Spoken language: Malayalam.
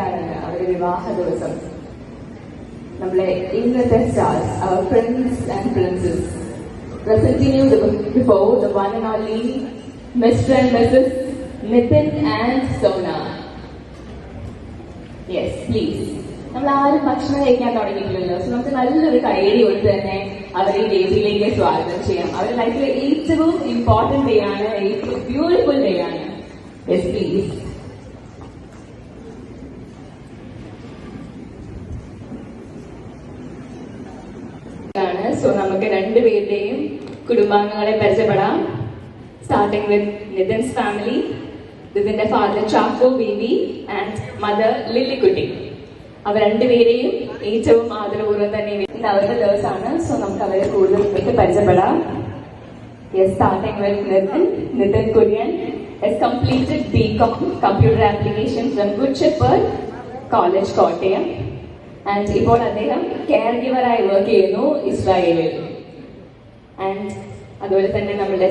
അവരുടെ വിവാഹ ദിവസം നമ്മളെ ഇന്നത്തെ സ്റ്റാർസ്, അവർ prince and princess, presenting you before the one and only Mr. and Mrs. Nitin and Sona. Yes, please. നമ്മൾ ആരും ഭക്ഷണം കഴിക്കാൻ തുടങ്ങിയിട്ടില്ലല്ലോ. സോ നമുക്ക് നല്ലൊരു കൈയടി കൊടുത്ത് തന്നെ അവരെ ഈ വേദിയിലേക്ക് സ്വാഗതം ചെയ്യാം. അവരുടെ ലൈഫിലെ ഏറ്റവും ഇമ്പോർട്ടന്റ് ഡേ ആണ്, ഏറ്റവും ബ്യൂട്ടിഫുൾ ഡേ ആണ്. Yes please. സോ നമുക്ക് രണ്ടുപേരുടെയും കുടുംബാംഗങ്ങളെ പരിചയപ്പെടാം. Starting with Nithin's family. നിതിന്റെ father Chacko Baby and mother Lillikutty. അവർ രണ്ടുപേരെയും ഏറ്റവും ആദരപൂർവ്വം തന്നെ ഇന്ന് അവരുടെ ദിവസമാണ്. സോ നമുക്ക് അവരെ കൂടുതൽ പരിചയപ്പെടാം. Starting with Nitin Kurian has completed BCom Computer Application from Good Shepherd College, Kottayam. And ഇപ്പോൾ അദ്ദേഹം കെയർ ഗിവറായി വർക്ക് ചെയ്യുന്നു ഇസ്രായേലിൽ. ആൻഡ് അതുപോലെ തന്നെ നമ്മളുടെ